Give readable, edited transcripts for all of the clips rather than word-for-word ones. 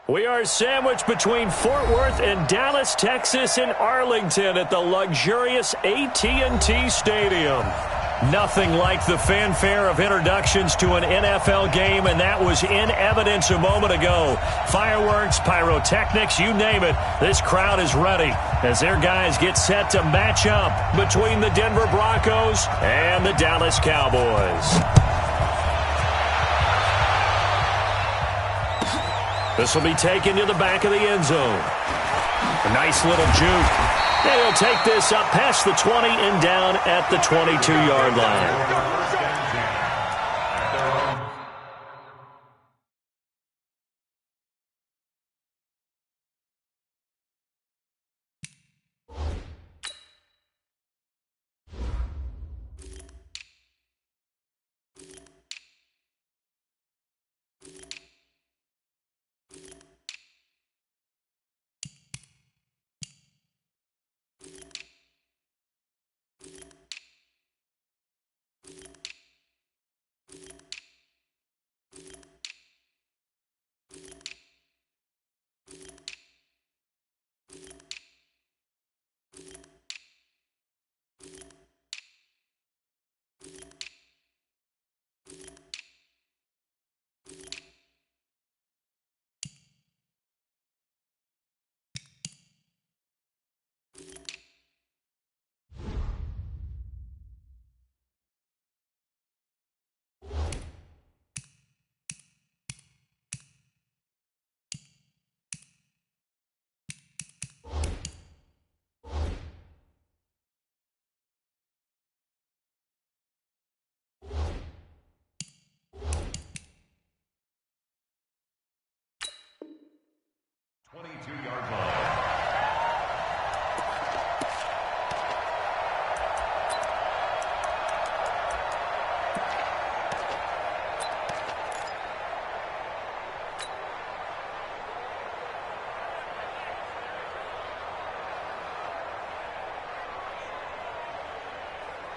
We are sandwiched between Fort Worth and Dallas, Texas, and Arlington at the luxurious AT&T Stadium. Nothing like the fanfare of introductions to an NFL game, and that was in evidence a moment ago. Fireworks, pyrotechnics, you name it. This crowd is ready as their guys get set to match up between the Denver Broncos and the Dallas Cowboys. This will be taken to the back of the end zone. A nice little juke. And he'll take this up past the 20 and down at the 22-yard line.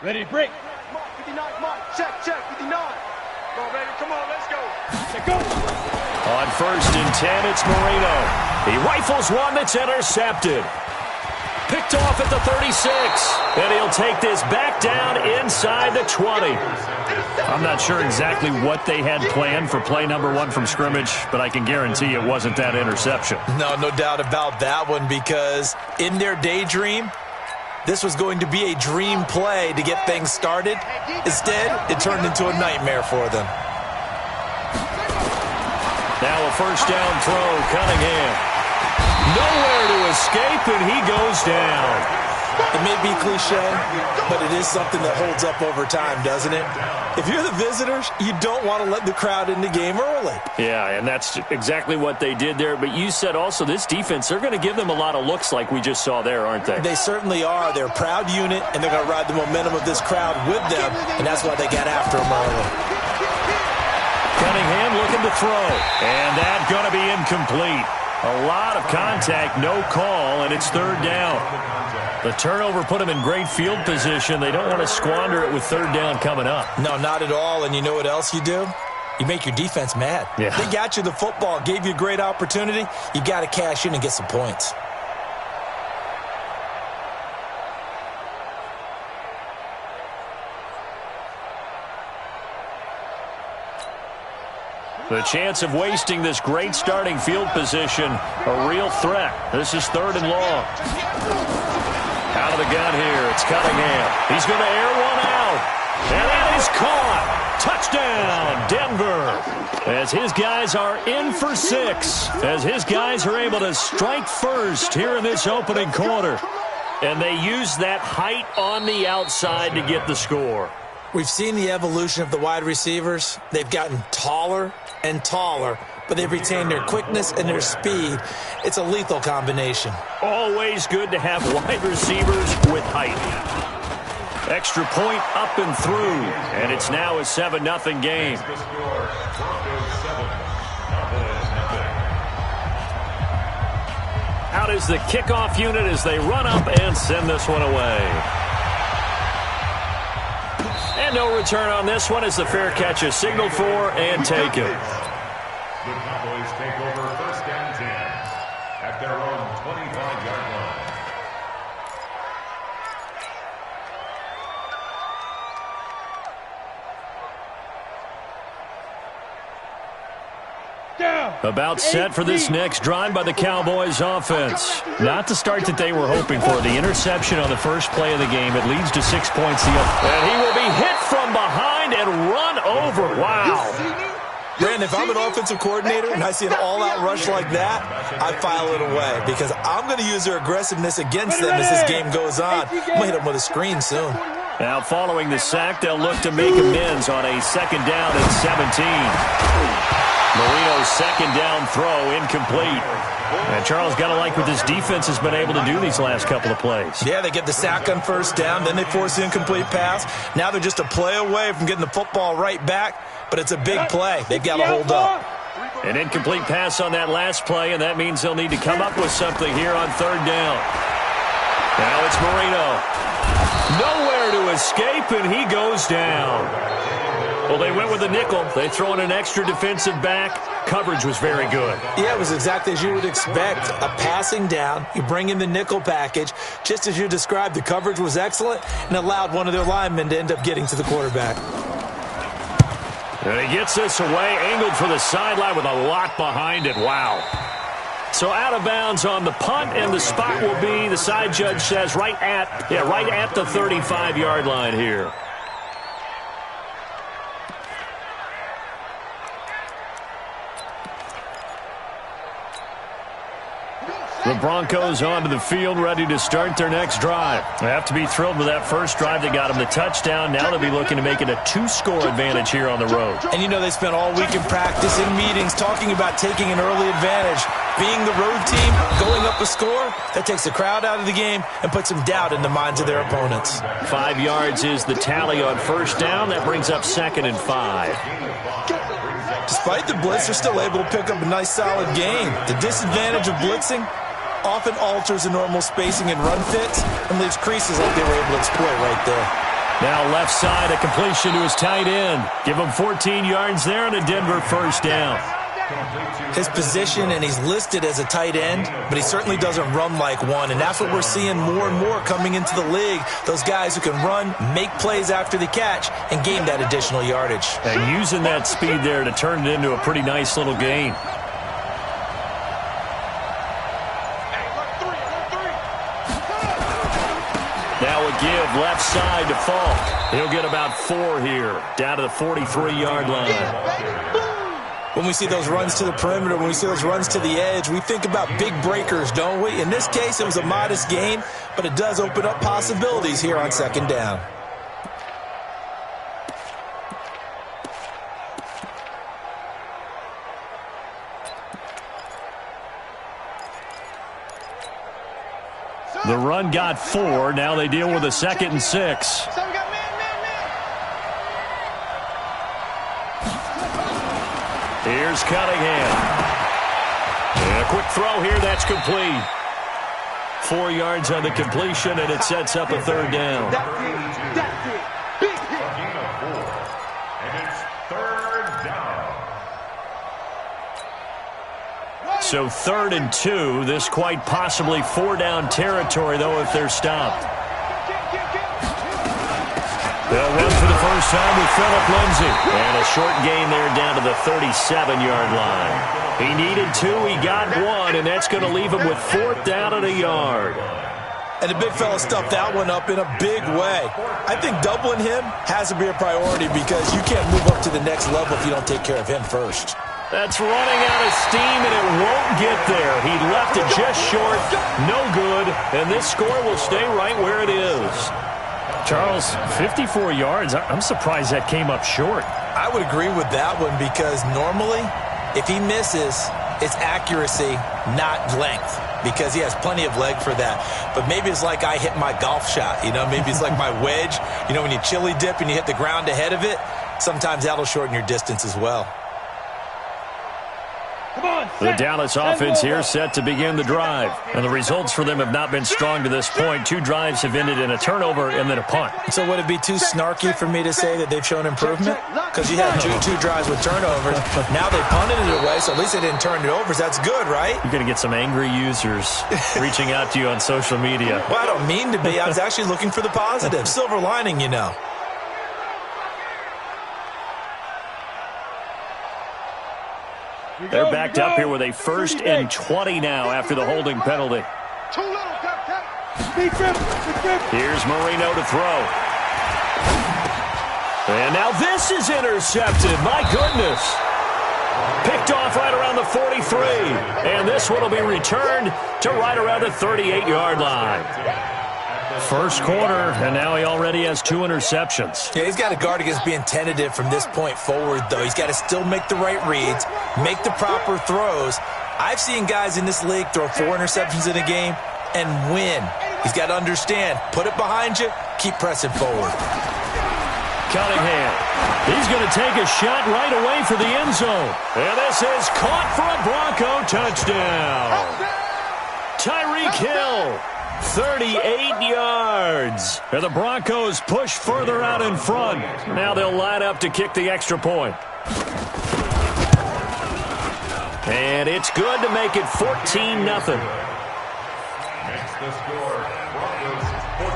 Ready to break. Mark, 59, Mark. Check, 59. Come on, baby. Come on, let's go. Let's go. On 1st and 10, it's Marino. He rifles one that's intercepted. Picked off at the 36. And he'll take this back down inside the 20. I'm not sure exactly what they had planned for play number 1 from scrimmage, but I can guarantee it wasn't that interception. No doubt about that one, because in their daydream, this was going to be a dream play to get things started. Instead, it turned into a nightmare for them. Now a first down throw, Cunningham. Nowhere to escape, and he goes down. It may be cliche, but it is something that holds up over time, doesn't it? If you're the visitors, you don't want to let the crowd in the game early. Yeah, and that's exactly what they did there. But you said also this defense, they're going to give them a lot of looks like we just saw there, aren't they? They certainly are. They're a proud unit, and they're going to ride the momentum of this crowd with them, and that's why they got after them early. Cunningham looking to throw, and that's going to be incomplete. A lot of contact, no call, and it's 3rd down. The turnover put them in great field position. They don't want to squander it with 3rd down coming up. No, not at all. And you know what else you do? You make your defense mad. Yeah. They got you the football, gave you a great opportunity. You got to cash in and get some points. The chance of wasting this great starting field position, a real threat. This is 3rd and long. Out of the gun here, it's Cunningham. He's going to air one out. And that is caught. Touchdown, Denver. As his guys are in for 6. As his guys are able to strike first here in this opening quarter. And they use that height on the outside to get the score. We've seen the evolution of the wide receivers. They've gotten taller and taller, but they've retained their quickness and their speed. It's a lethal combination. Always good to have wide receivers with height. Extra point up and through, and it's now a 7-0 game. Out is the kickoff unit as they run up and send this one away. And no return on this one as the fair catch is signaled for and taken. The Cowboys take over first and 10 at their own 25-yard line. About set for this next drive by the Cowboys offense. Not the start that they were hoping for. The interception on the first play of the game. It leads to 6 points. And he will be hit from behind and run over. Wow. Brandon, if I'm an offensive coordinator and I see an all-out rush like that, I file it away because I'm going to use their aggressiveness against them as this game goes on. I'm going to hit them with a screen soon. Now following the sack, they'll look to make amends on a second down and 17. Marino's second down throw incomplete. And Charles, got to like what this defense has been able to do these last couple of plays. Yeah, they get the sack on first down, then they force the incomplete pass. Now they're just a play away from getting the football right back, but it's a big play. They've got to hold up. An incomplete pass on that last play, and that means they'll need to come up with something here on third down. Now it's Marino. Nowhere to escape, and he goes down. Well, they went with a nickel. They throw in an extra defensive back. Coverage was very good. Yeah, it was exactly as you would expect. A passing down. You bring in the nickel package. Just as you described, the coverage was excellent and allowed one of their linemen to end up getting to the quarterback. And he gets this away, angled for the sideline with a lot behind it. Wow. So out of bounds on the punt, and the spot will be, the side judge says, right at the 35-yard line here. The Broncos onto the field, ready to start their next drive. They have to be thrilled with that first drive that got them the touchdown. Now they'll be looking to make it a 2-score advantage here on the road. And you know, they spent all week in practice, in meetings, talking about taking an early advantage. Being the road team, going up a score, that takes the crowd out of the game and puts some doubt in the minds of their opponents. 5 yards is the tally on first down. That brings up 2nd and 5. Despite the blitz, they're still able to pick up a nice, solid gain. The disadvantage of blitzing often alters the normal spacing and run fits and leaves creases like they were able to exploit right there. Now left side, a completion to his tight end. Give him 14 yards there and a Denver first down. His position, and he's listed as a tight end, but he certainly doesn't run like one, and that's what we're seeing more and more coming into the league. Those guys who can run, make plays after the catch, and gain that additional yardage. And using that speed there to turn it into a pretty nice little gain. Now a give left side to Falk. He'll get about 4 here, down to the 43-yard line. When we see those runs to the perimeter, when we see those runs to the edge, we think about big breakers, don't we? In this case, it was a modest gain, but it does open up possibilities here on second down. The run got 4. Now they deal with a 2nd and 6. Here's Cunningham. And a quick throw here. That's complete. 4 yards on the completion, and it sets up a third down. A gain of 4. And it's third down. So 3rd and 2. This quite possibly 4-down territory, though, if they're stopped. They'll run for the first time with Phillip Lindsay. And a short gain there down to the 37-yard line. He needed 2, he got 1, and that's going to leave him with 4th down and a yard. And the big fella stuffed that one up in a big way. I think doubling him has to be a priority because you can't move up to the next level if you don't take care of him first. That's running out of steam, and it won't get there. He left it just short, no good, and this score will stay right where it is. Charles, 54 yards. I'm surprised that came up short. I would agree with that one because normally, if he misses, it's accuracy, not length, because he has plenty of leg for that. But maybe it's like I hit my golf shot, you know? Maybe it's like my wedge. You know, when you chili dip and you hit the ground ahead of it, sometimes that'll shorten your distance as well. The Dallas offense here set to begin the drive. And the results for them have not been strong to this point. 2 drives have ended in a turnover and then a punt. So would it be too snarky for me to say that they've shown improvement? Because you had two drives with turnovers. Now they punted it away, so at least they didn't turn it over. So that's good, right? You're going to get some angry users reaching out to you on social media. Well, I don't mean to be. I was actually looking for the positive. Silver lining, you know. They're backed up here with a 1st and 20 now after the holding penalty. Here's Marino to throw. And now this is intercepted. My goodness. Picked off right around the 43. And this one will be returned to right around the 38-yard line. First quarter, and now he already has 2 interceptions. Yeah, he's got to guard against being tentative from this point forward, though. He's got to still make the right reads, make the proper throws. I've seen guys in this league throw 4 interceptions in a game and win. He's got to understand, put it behind you, keep pressing forward. Cunningham. He's going to take a shot right away for the end zone. And this is caught for a Bronco touchdown. Tyreek Hill. 38 yards. And the Broncos push further out in front. Now they'll line up to kick the extra point. And it's good to make it 14-0. Makes the score Broncos 14,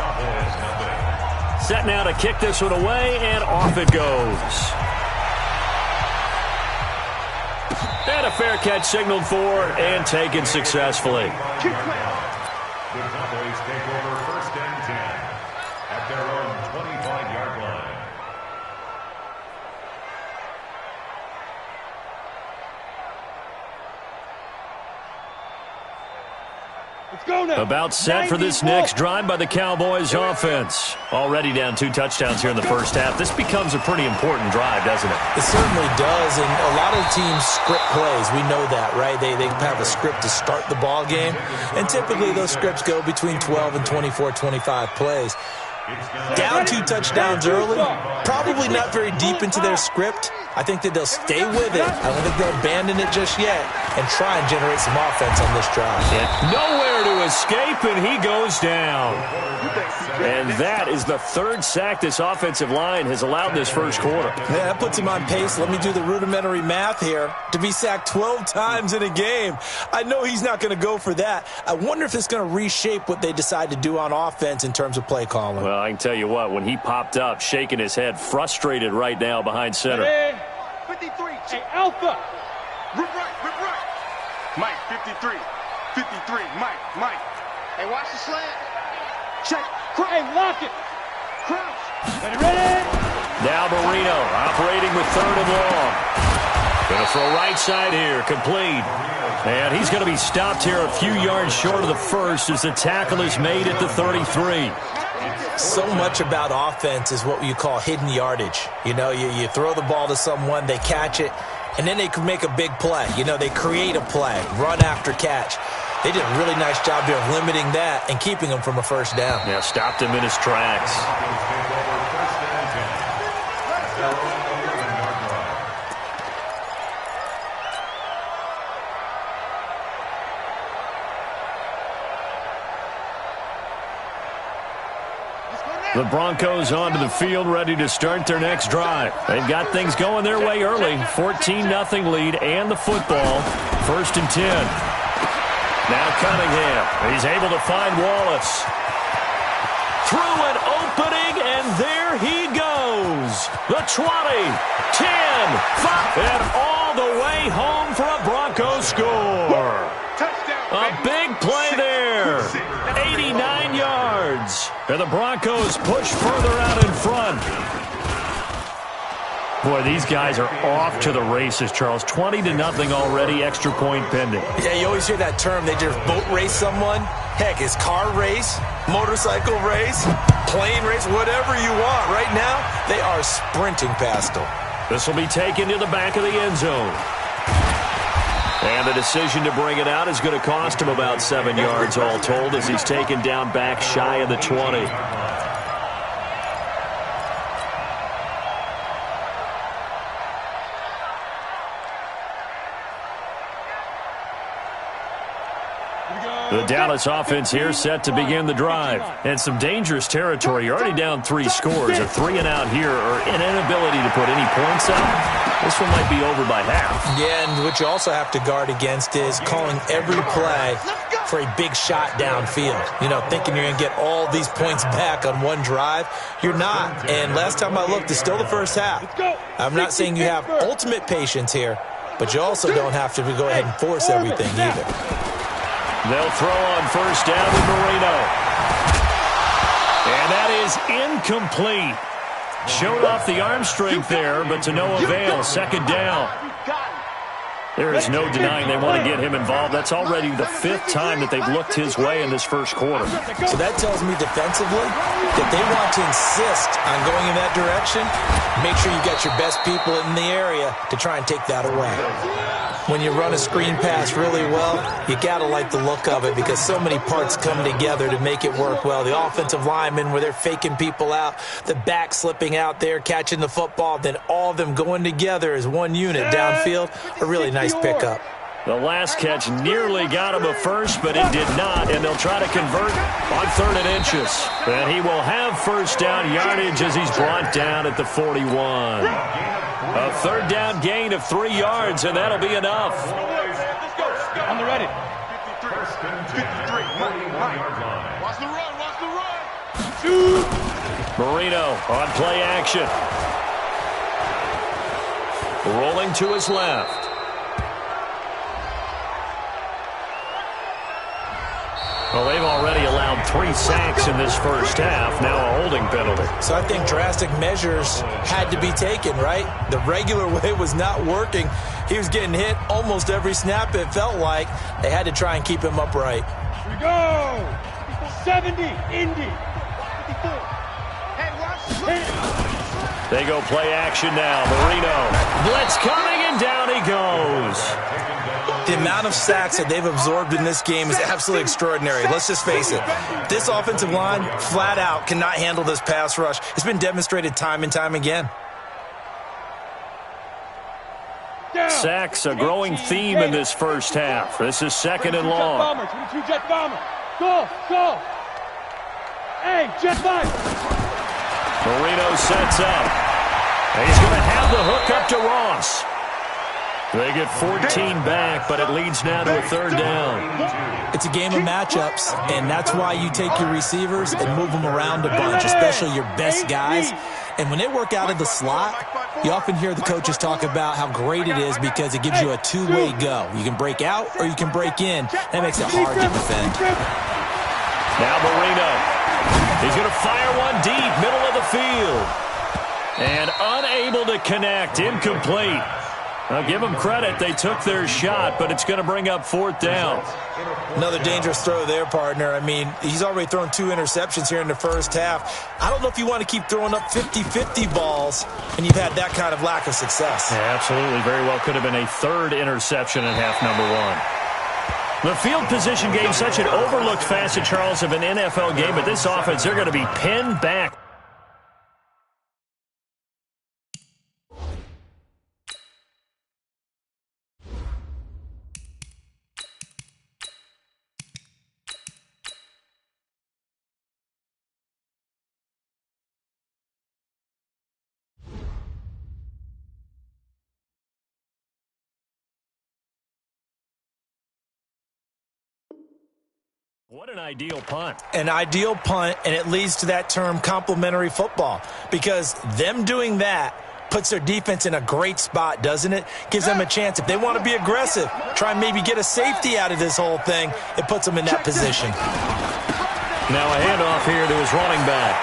Cowboys 0. Set now to kick this one away, and off it goes. And a fair catch signaled for and taken successfully. The Cowboys take over 1st and 10 at their own 25-yard line. Let's go now. About set for this next drive by the Cowboys offense. Already down 2 touchdowns here in the first half. This becomes a pretty important drive, doesn't it? It certainly does, and a lot of teams script plays. We know that, right? They have a script to start the ball game, and typically those scripts go between 12 and 24, 25 plays. Down 2 touchdowns early, probably not very deep into their script. I think that they'll stay with it. I don't think they'll abandon it just yet and try and generate some offense on this drive. Nowhere to escape, and he goes down. And that is the 3rd sack this offensive line has allowed this first quarter. Yeah, that puts him on pace. Let me do the rudimentary math here. To be sacked 12 times in a game, I know he's not going to go for that. I wonder if it's going to reshape what they decide to do on offense in terms of play calling. Well, I can tell you what, when he popped up, shaking his head, frustrated right now behind center. 53. Hey, Alpha. Rip right. Mike, 53. 53. Mike. Hey, watch the slant. Check. Hey, lock it. Crouch. Ready? Now Marino operating with 3rd and long. Going to throw right side here, complete. And he's going to be stopped here a few yards short of the first as the tackle is made at the 33. So much about offense is what you call hidden yardage. You know, you throw the ball to someone, they catch it, and then they can make a big play. You know, they create a play, run after catch. They did a really nice job here of limiting that and keeping him from a first down. Yeah, stopped him in his tracks. The Broncos onto the field, ready to start their next drive. They've got things going their way early. 14-0 lead and the football. 1st and 10. Now Cunningham. He's able to find Wallace. Through an opening, and there he goes. The 20, 10, 5, and all the way home for a Broncos score. A big play there. 89 yards. And the Broncos push further out in front. Boy, these guys are off to the races, Charles. 20-0 already, extra point pending. Yeah, you always hear that term. They just boat race someone. Heck, it's car race, motorcycle race, plane race, whatever you want. Right now, they are sprinting past them. This will be taken to the back of the end zone. And the decision to bring it out is going to cost him about 7 yards all told as he's taken down back shy of the 20. The Dallas offense here set to begin the drive. And some dangerous territory. You're already down 3 scores. A 3-and-out here or an inability to put any points up. This one might be over by half. Yeah, and what you also have to guard against is calling every play for a big shot downfield. You know, thinking you're going to get all these points back on one drive. You're not. And last time I looked, it's still the first half. I'm not saying you have ultimate patience here, but you also don't have to go ahead and force everything either. They'll throw on first down to Marino. And that is incomplete. Showed off the arm strength there, but to no avail. Second down. There is no denying they want to get him involved. That's already the 5th time that they've looked his way in this first quarter. So that tells me defensively that they want to insist on going in that direction. Make sure you got your best people in the area to try and take that away. When you run a screen pass really well, you got to like the look of it because so many parts come together to make it work well. The offensive linemen where they're faking people out, the back slipping out there, catching the football, then all of them going together as one unit downfield. A really nice pickup. The last catch nearly got him a first, but it did not, and they'll try to convert on 3rd and inches. And he will have first down yardage as he's brought down at the 41. A 3rd down gain of 3 yards, and that'll be enough. On the ready. 53. Watch the run. Watch the run. Shoot. Marino on play action. Rolling to his left. Well, they've already allowed 3 sacks in this first half. Now a holding penalty. So I think drastic measures had to be taken, right? The regular way was not working. He was getting hit almost every snap, it felt like. They had to try and keep him upright. Here we go. 70. Indy. 54. Hey, watch. They go play action now. Marino. Blitz coming, and down he goes. The amount of sacks that they've absorbed in this game is absolutely extraordinary. Let's just face it. This offensive line, flat out, cannot handle this pass rush. It's been demonstrated time and time again. Sacks, a growing theme in this first half. This is 2nd and long. 22 jet bomber. Go. Hey, jet bomber. Marino sets up. And he's going to have the hook up to Ross. They get 14 back, but it leads now to a 3rd down. It's a game of matchups, and that's why you take your receivers and move them around a bunch, especially your best guys. And when they work out of the slot, you often hear the coaches talk about how great it is because it gives you a 2-way go. You can break out or you can break in. That makes it hard to defend. Now Marino. He's going to fire one deep, middle of the field. And unable to connect, incomplete. I'll give them credit. They took their shot, but it's going to bring up 4th down. Another dangerous throw there, partner. I mean, he's already thrown 2 interceptions here in the first half. I don't know if you want to keep throwing up 50-50 balls, and you've had that kind of lack of success. Yeah, absolutely. Very well could have been a 3rd interception in half number 1. The field position game, such an overlooked facet, Charles, of an NFL game, but this offense, they're going to be pinned back. What an ideal punt. An ideal punt, and it leads to that term complementary football because them doing that puts their defense in a great spot, doesn't it? Gives them a chance. If they want to be aggressive, try and maybe get a safety out of this whole thing, it puts them in that position. Now a handoff here to his running back.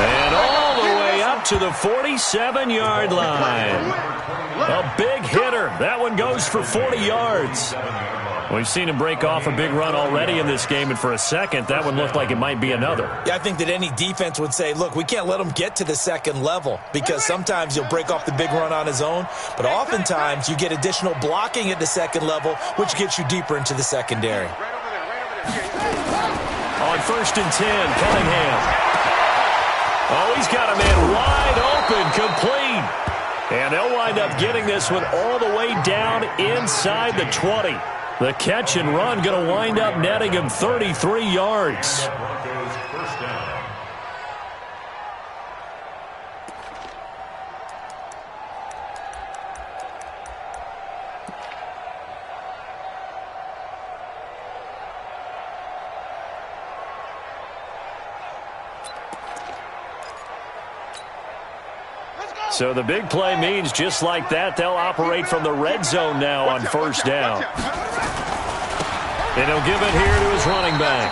And all the way up to the 47-yard line. A big hitter. That one goes for 40 yards. We've seen him break off a big run already in this game, and for a second, that one looked like it might be another. Yeah, I think that any defense would say, look, we can't let him get to the 2nd level because sometimes he'll break off the big run on his own, but oftentimes you get additional blocking at the 2nd level, which gets you deeper into the secondary. On 1st and 10, Cunningham. Oh, he's got a man wide open, complete. And they'll wind up getting this one all the way down inside the 20. The catch and run going to wind up netting him 33 yards. Broncos first down. So the big play means just like that, they'll operate from the red zone now on first down. And he'll give it here to his running back.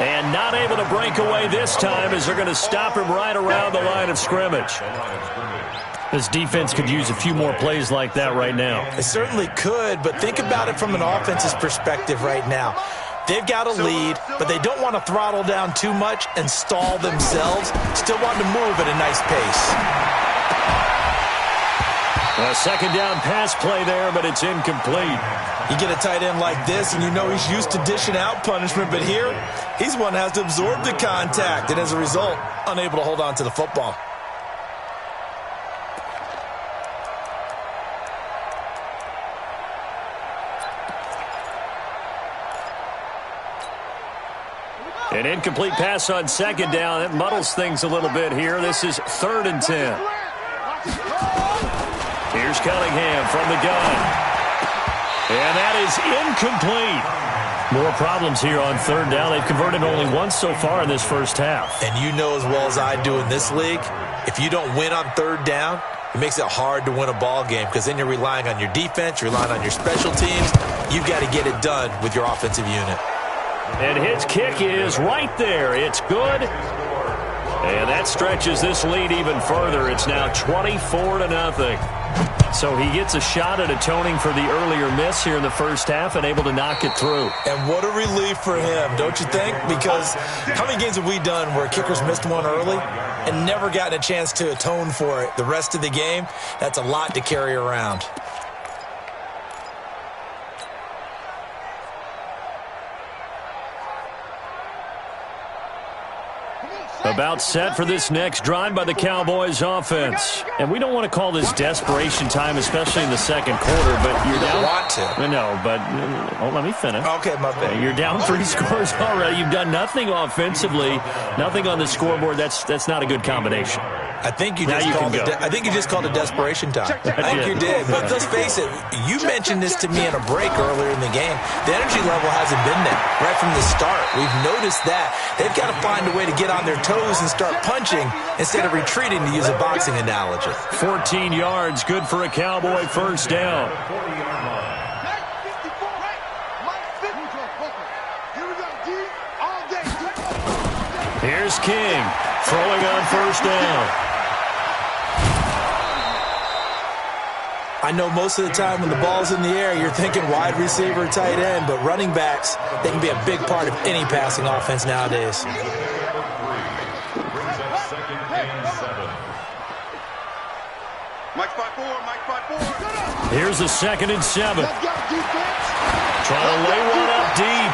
And not able to break away this time as they're going to stop him right around the line of scrimmage. This defense could use a few more plays like that right now. It certainly could, but think about it from an offense's perspective right now. They've got a lead, but they don't want to throttle down too much and stall themselves. Still want to move at a nice pace. A second down pass play there, but it's incomplete. You get a tight end like this, and you know he's used to dishing out punishment, but here, he's one that has to absorb the contact, and as a result, unable to hold on to the football. An incomplete pass on second down. It muddles things a little bit here. This is 3rd and 10. Here's Cunningham from the gun. And that is incomplete. More problems here on 3rd down. They've converted only once so far in this first half. And you know as well as I do in this league, if you don't win on 3rd down, it makes it hard to win a ball game because then you're relying on your defense, you're relying on your special teams. You've got to get it done with your offensive unit. And his kick is right there. It's good. And that stretches this lead even further. It's now 24-0. So he gets a shot at atoning for the earlier miss here in the first half and able to knock it through. And what a relief for him, don't you think? Because how many games have we done where kickers missed one early and never gotten a chance to atone for it the rest of the game? That's a lot to carry around. About set for this next drive by the Cowboys offense. And we don't want to call this desperation time, especially in the second quarter, but you're down. You don't want to. No, but let me finish. Okay, my bad. You're down 3 scores already. You've done nothing offensively, nothing on the scoreboard. That's not a good combination. I think you just called it desperation time. I think you did. But let's face it, you mentioned this to me in a break earlier in the game. The energy level hasn't been there right from the start. We've noticed that. They've got to find a way to get on their toes and start punching instead of retreating, to use a boxing analogy. 14 yards, good for a Cowboy first down. Here's King throwing on first down. I know most of the time when the ball's in the air, you're thinking wide receiver, tight end, but running backs, they can be a big part of any passing offense nowadays. Here's a 2nd and 7. Trying to lay one up deep.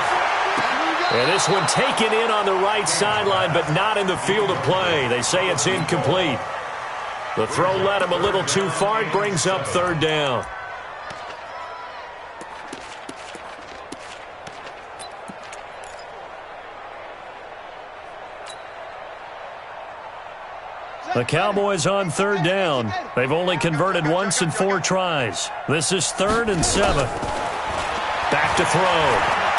And this one taken in on the right sideline, but not in the field of play. They say it's incomplete. The throw led him a little too far. It brings up 3rd down. The Cowboys on 3rd down. They've only converted once in 4 tries. This is 3rd and 7. Back to throw.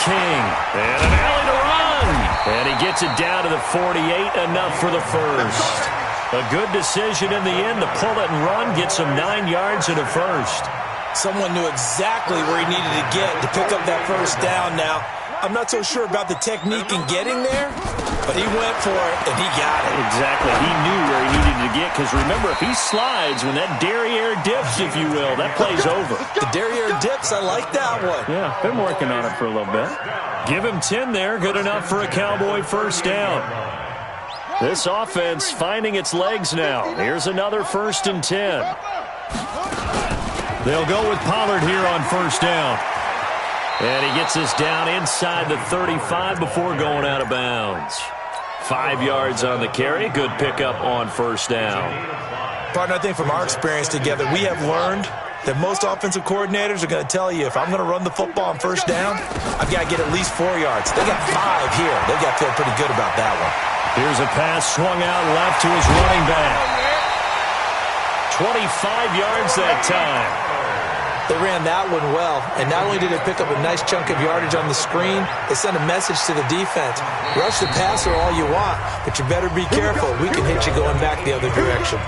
King. And an alley to run. And he gets it down to the 48. Enough for the first. A good decision in the end to pull it and run. Gets him 9 yards and a first. Someone knew exactly where he needed to get to pick up that first down now. I'm not so sure about the technique in getting there, but he went for it, and he got it. Exactly. He knew where he needed to get, because remember, if he slides, when that derriere dips, if you will, that play's over. The derriere dips, I like that one. Yeah, been working on it for a little bit. Give him 10 there, good enough for a Cowboy first down. This offense finding its legs now. Here's another 1st and 10. They'll go with Pollard here on first down. And he gets this down inside the 35 before going out of bounds. 5 yards on the carry. Good pickup on first down. Partner, I think from our experience together, we have learned that most offensive coordinators are going to tell you, if I'm going to run the football on first down, I've got to get at least 4 yards. They got 5 here. They've got to feel pretty good about that one. Here's a pass swung out left to his running back. 25 yards that time. They ran that one well, and not only did they pick up a nice chunk of yardage on the screen, they sent a message to the defense. Rush the passer all you want, but you better be careful. We can hit you going back the other direction.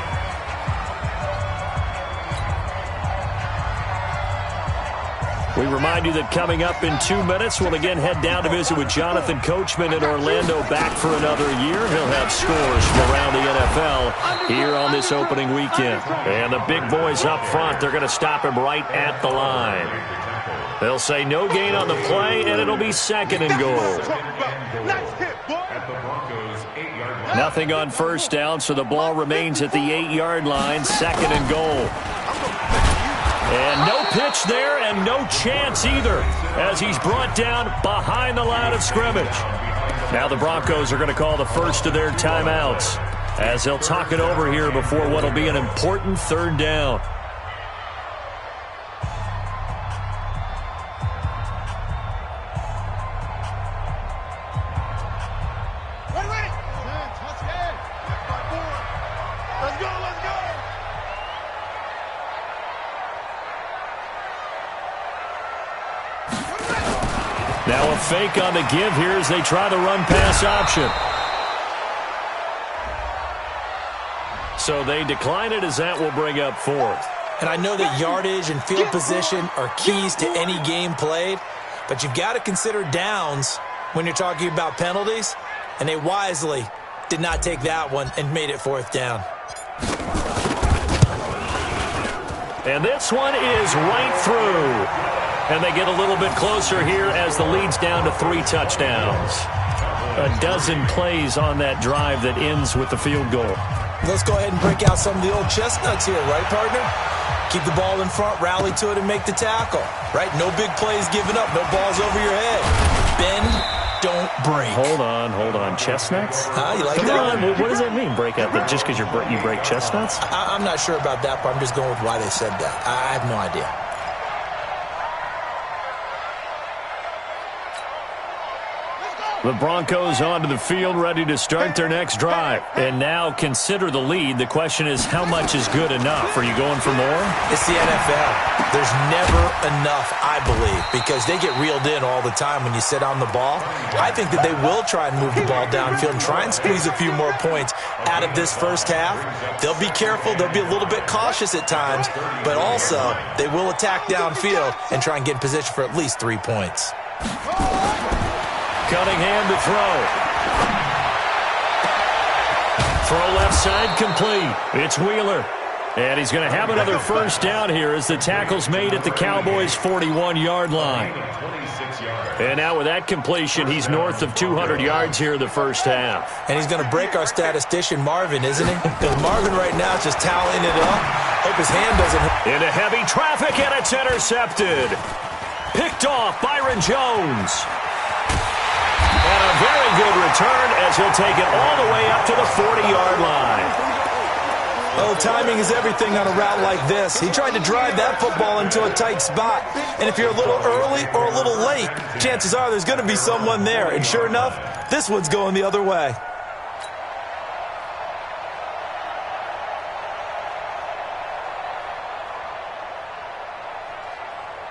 We remind you that coming up in 2 minutes, we'll again head down to visit with Jonathan Coachman in Orlando, back for another year. He'll have scores from around the NFL here on this opening weekend. And the big boys up front, they're going to stop him right at the line. They'll say no gain on the play, and it'll be 2nd and goal. Nothing on first down, so the ball remains at the 8-yard line, 2nd and goal. And no pitch there, and no chance either, as he's brought down behind the line of scrimmage. Now the Broncos are going to call the first of their timeouts, as they'll talk it over here before what will be an important 3rd down. Now a fake on the give here as they try the run-pass option. So they decline it, as that will bring up 4th. And I know that yardage and field position are keys to any game played, but you've got to consider downs when you're talking about penalties, and they wisely did not take that one and made it 4th down. And this one is right through. And they get a little bit closer here as the lead's down to 3 touchdowns. A dozen plays on that drive that ends with the field goal. Let's go ahead and break out some of the old chestnuts here, right, partner? Keep the ball in front, rally to it, and make the tackle, right? No big plays given up, no balls over your head. Bend, don't break. Hold on. Chestnuts? You like Come that? on. What does that mean, break out? Just because you break chestnuts? I'm not sure about that, but I'm just going with why they said that. I have no idea. The Broncos onto the field, ready to start their next drive. And now consider the lead. The question is, how much is good enough? Are you going for more? It's the NFL. There's never enough, I believe, because they get reeled in all the time when you sit on the ball. I think that they will try and move the ball downfield and try and squeeze a few more points out of this first half. They'll be careful. They'll be a little bit cautious at times, but also they will attack downfield and try and get in position for at least 3 points. Cunningham to throw. Throw left side complete. It's Wheeler. And he's going to have another first down here as the tackle's made at the Cowboys' 41-yard line. And now with that completion, he's north of 200 yards here in the first half. And he's going to break our statistician Marvin, isn't he? Because Marvin right now is just tallying it up. Hope his hand doesn't hurt. Into heavy traffic, and it's intercepted. Picked off Byron Jones. And a very good return as he'll take it all the way up to the 40-yard line. Oh, timing is everything on a route like this. He tried to drive that football into a tight spot. And if you're a little early or a little late, chances are there's going to be someone there. And sure enough, this one's going the other way.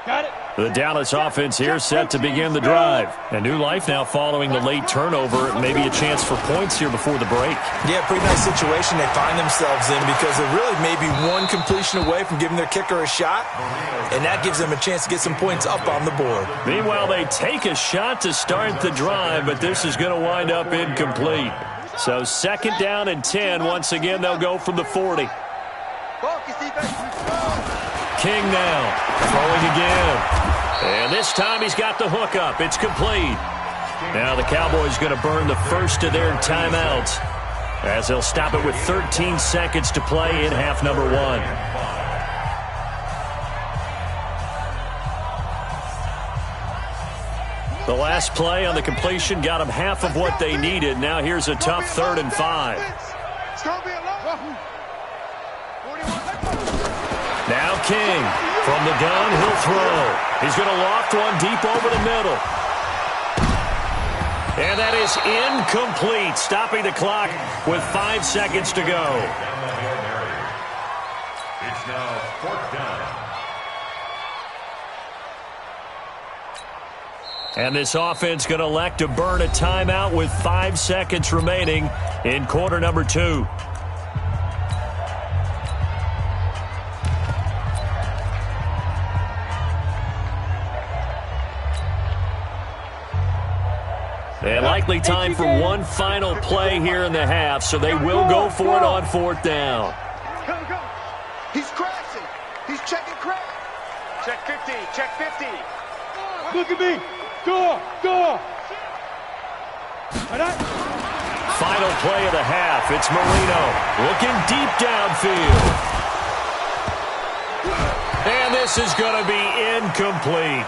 Got it. The Dallas offense here set to begin the drive. A new life now following the late turnover. Maybe a chance for points here before the break. Yeah, pretty nice situation they find themselves in because they're really maybe one completion away from giving their kicker a shot, and that gives them a chance to get some points up on the board. Meanwhile, they take a shot to start the drive, but this is going to wind up incomplete. So 2nd down and 10. Once again, they'll go from the 40. King now throwing again. And this time he's got the hook up. It's complete. Now the Cowboys going to burn the first of their timeouts as they'll stop it with 13 seconds to play in half number 1. The last play on the completion got them half of what they needed. Now here's a tough 3rd and 5. Now King. From the gun, he'll throw. He's going to loft one deep over the middle. And that is incomplete, stopping the clock with 5 seconds to go. It's now 4th down. And this offense going to elect to burn a timeout with 5 seconds remaining in quarter number 2. And likely time for one final play here in the half, so they will go for it on 4th down. Go, go. He's crashing. He's checking crash. Check 50. Check 50. Look at me. Go, go. Final play of the half. It's Marino looking deep downfield. And this is going to be incomplete.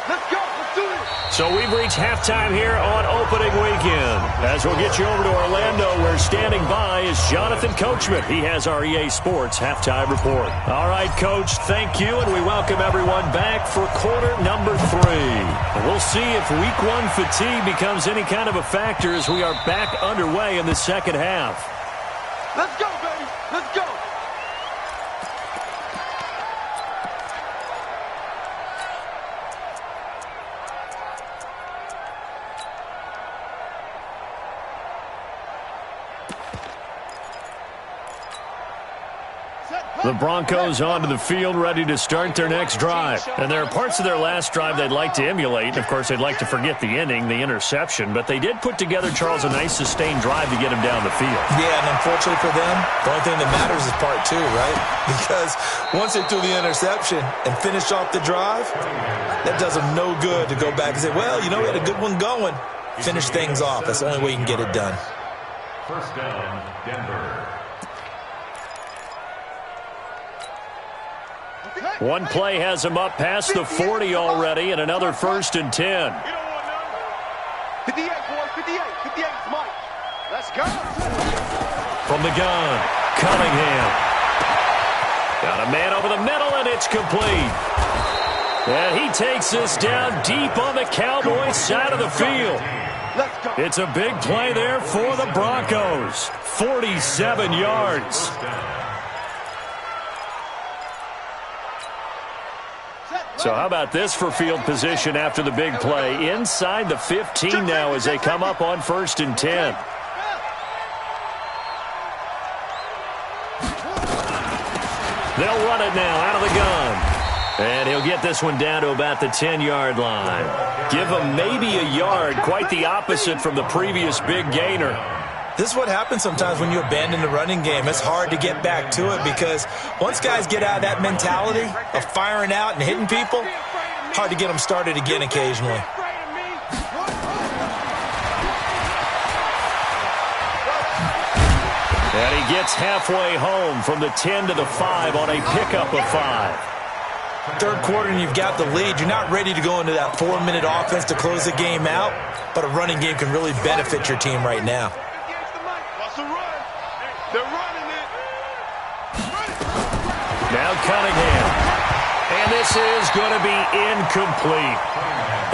Let's go. Let's do it. So we've reached halftime here on opening weekend. As we'll get you over to Orlando, where standing by is Jonathan Coachman. He has our EA Sports halftime report. All right, Coach, thank you, and we welcome everyone back for quarter number 3. We'll see if week 1 fatigue becomes any kind of a factor as we are back underway in the second half. Let's go, baby. Let's go. The Broncos onto the field, ready to start their next drive. And there are parts of their last drive they'd like to emulate. Of course, they'd like to forget the ending, the interception. But they did put together, Charles, a nice sustained drive to get him down the field. Yeah, and unfortunately for them, the only thing that matters is part 2, right? Because once they threw the interception and finished off the drive, that does them no good to go back and say, well, you know, we had a good one going. Finish things off. That's the only way you can get it done. 1st down, Denver. One play has him up past the 40 already, and another 1st and 10. 58, boy, 58. 58 is Mike. Let's go. From the gun, Cunningham. Got a man over the middle, and it's complete. And he takes this down deep on the Cowboys side of the field. Let's go. It's a big play there for the Broncos. 47 yards. So how about this for field position after the big play? Inside the 15 now as they come up on 1st and 10. They'll run it now out of the gun. And he'll get this one down to about the 10-yard line. Give him maybe a yard, quite the opposite from the previous big gainer. This is what happens sometimes when you abandon the running game. It's hard to get back to it because once guys get out of that mentality of firing out and hitting people, hard to get them started again occasionally. And he gets halfway home from the 10 to the 5 on a pickup of 5. 3rd quarter and you've got the lead. You're not ready to go into that 4-minute offense to close the game out, but a running game can really benefit your team right now. Now Cunningham. And this is going to be incomplete.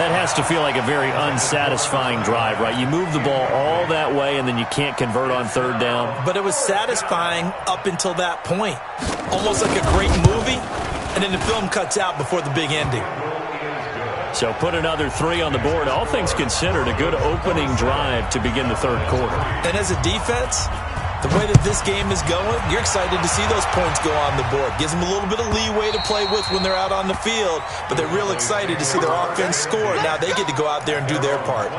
That has to feel like a very unsatisfying drive, right? You move the ball all that way, and then you can't convert on 3rd down. But it was satisfying up until that point. Almost like a great movie, and then the film cuts out before the big ending. So put another 3 on the board. All things considered, a good opening drive to begin the 3rd quarter. And as a defense, the way that this game is going, you're excited to see those points go on the board. Gives them a little bit of leeway to play with when they're out on the field, but they're real excited to see their offense score. Now they get to go out there and do their part.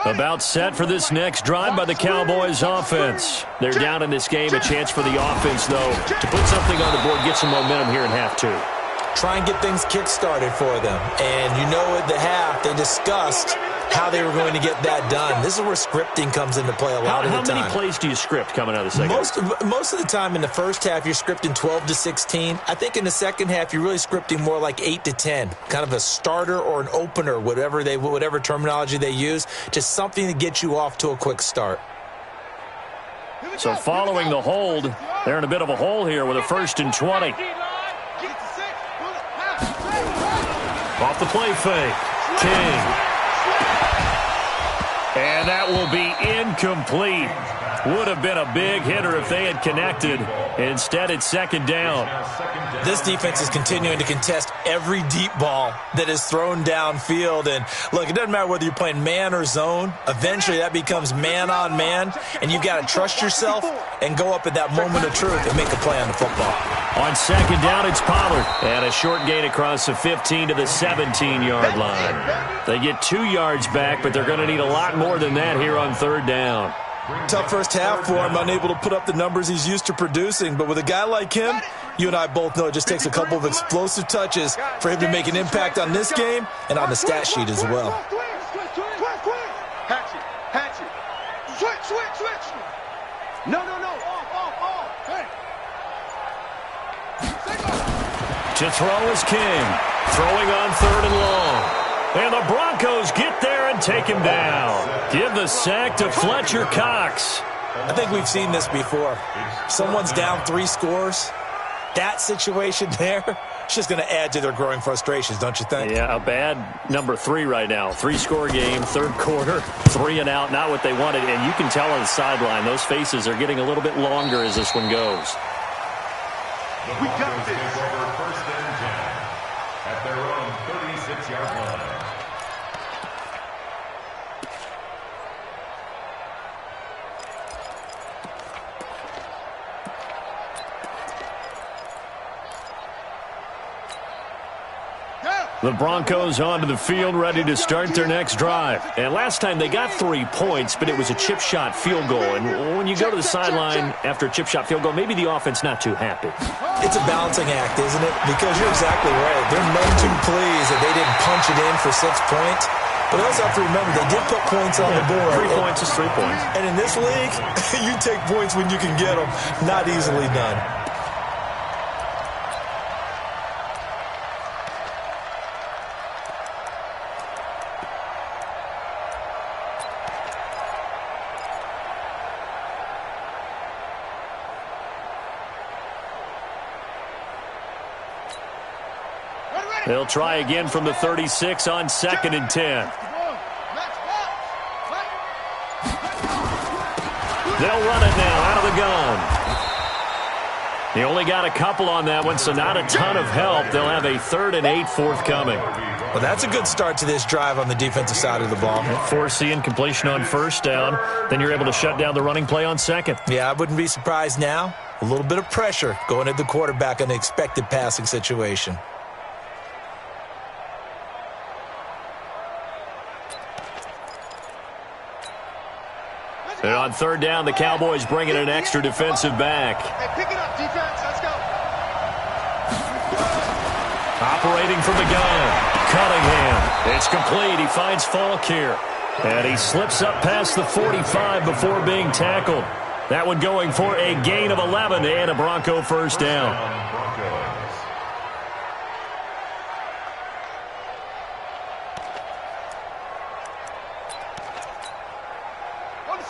About set for this next drive by the Cowboys offense. They're down in this game. A chance for the offense, though, to put something on the board, get some momentum here in half 2. Try and get things kick-started for them. And you know at the half they discussed how they were going to get that done. This is where scripting comes into play a lot of the time. How many plays do you script coming out of the second half? Most of the time in the first half, you're scripting 12 to 16. I think in the second half, you're really scripting more like 8 to 10, kind of a starter or an opener, whatever terminology they use, just something to get you off to a quick start. So following the hold, they're in a bit of a hole here with a 1st and 20. Off the play fake. King. And that will be incomplete. Would have been a big hitter if they had connected. Instead, it's 2nd down. This defense is continuing to contest every deep ball that is thrown downfield. And, look, it doesn't matter whether you're playing man or zone. Eventually, that becomes man-on-man, and you've got to trust yourself and go up at that moment of truth and make a play on the football. On 2nd down, it's Pollard. And a short gain across the 15 to the 17-yard line. They get 2 yards back, but they're going to need a lot more than that here on 3rd down. Tough first half for him, unable to put up the numbers he's used to producing. But with a guy like him, you and I both know it just takes a couple of explosive touches for him to make an impact on this game and on the stat sheet as well. Hatch it. Switch. No. Off. Hey. To throw is King. Throwing on 3rd and long. And the Broncos get there and take him down. Give the sack to Fletcher Cox. I think we've seen this before. Someone's down 3 scores. That situation there, it's just going to add to their growing frustrations, don't you think? Yeah, a bad number 3 right now. 3-score game, 3rd quarter, 3 and out, not what they wanted. And you can tell on the sideline, those faces are getting a little bit longer as this one goes. We got this. Over 1st and 10 at their own 36-yard line. The Broncos onto the field, ready to start their next drive. And last time they got 3 points, but it was a chip shot field goal. And when you go to the sideline after a chip shot field goal, maybe the offense not too happy. It's a balancing act, isn't it? Because you're exactly right. They're none too pleased that they didn't punch it in for 6 points. But also have to remember, they did put points on the board. 3 points is 3 points. And in this league, you take points when you can get them. Not easily done. They'll try again from the 36 on 2nd and 10. They'll run it now out of the gun. He only got a couple on that one, so not a ton of help. They'll have a 3rd and 8 forthcoming. Well, that's a good start to this drive on the defensive side of the ball. Forcing completion on 1st down. Then you're able to shut down the running play on 2nd. Yeah, I wouldn't be surprised now. A little bit of pressure going at the quarterback in the expected passing situation. And on 3rd down, the Cowboys bring in an extra defensive back. Hey, pick it up, defense. Let's go. Operating from the gun, Cunningham. It's complete. He finds Falk here. And he slips up past the 45 before being tackled. That one going for a gain of 11 and a Bronco 1st down.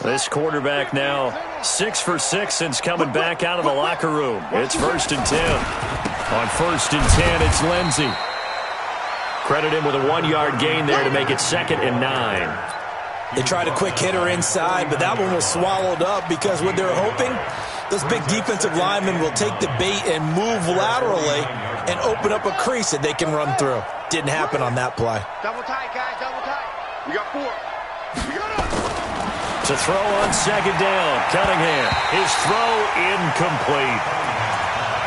This quarterback now 6 for 6 since coming back out of the locker room. It's 1st and 10. On 1st and 10, it's Lindsey. Credit him with a 1-yard gain there to make it 2nd and 9. They tried a quick hitter inside, but that one was swallowed up because what they're hoping, those big defensive linemen will take the bait and move laterally and open up a crease that they can run through. Didn't happen on that play. Double tight, guys, double tight. We got 4. We got up. To throw on 2nd down, Cunningham. His throw incomplete.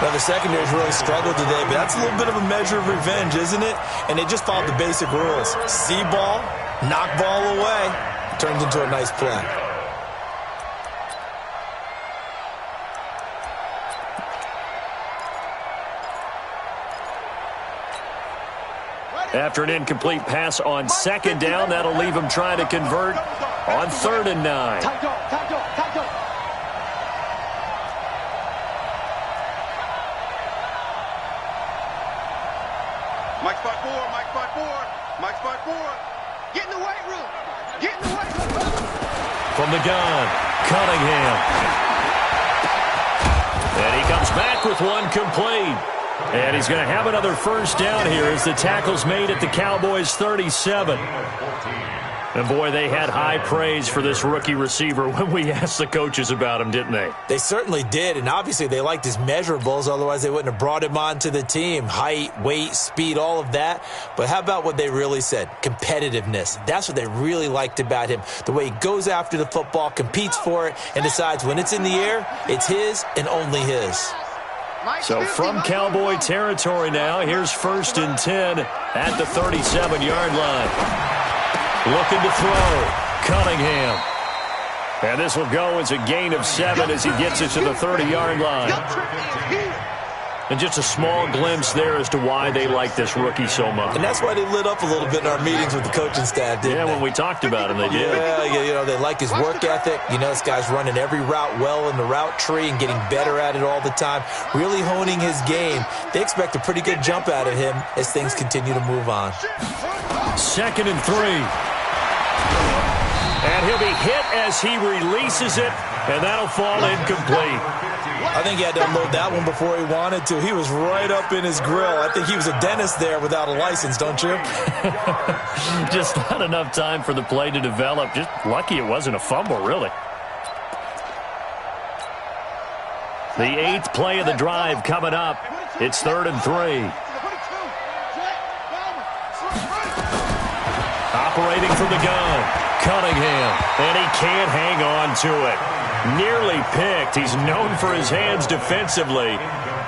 Well, the secondary's really struggled today, but that's a little bit of a measure of revenge, isn't it? And they just followed the basic rules. See ball, knock ball away. Turns into a nice play. After an incomplete pass on second down, that'll leave him trying to convert on 3rd and 9. Mike spot 4, Mike spot 4, Mike spot 4. Get in the weight room. Get in the weight room. From the gun, Cunningham. And he comes back with one complete. And he's going to have another first down here as the tackle's made at the Cowboys' 37. And, boy, they had high praise for this rookie receiver when we asked the coaches about him, didn't they? They certainly did, and obviously they liked his measurables. Otherwise, they wouldn't have brought him onto the team. Height, weight, speed, all of that. But how about what they really said? Competitiveness. That's what they really liked about him. The way he goes after the football, competes for it, and decides when it's in the air, it's his and only his. So from Cowboy territory now, here's 1st and 10 at the 37-yard line. Looking to throw, Cunningham. And this will go as a gain of 7 as he gets it to the 30-yard line. And just a small glimpse there as to why they like this rookie so much. And that's why they lit up a little bit in our meetings with the coaching staff, didn't they? Yeah, when we talked about him, they did. Yeah, they like his work ethic. This guy's running every route well in the route tree and getting better at it all the time, really honing his game. They expect a pretty good jump out of him as things continue to move on. 2nd and 3. And he'll be hit as he releases it, and that'll fall incomplete. I think he had to unload that one before he wanted to. He was right up in his grill. I think he was a dentist there without a license, don't you? Just not enough time for the play to develop. Just lucky it wasn't a fumble, really. The 8th play of the drive coming up. It's 3rd and 3. Operating from the gun, Cunningham, and he can't hang on to it. Nearly picked. He's known for his hands defensively,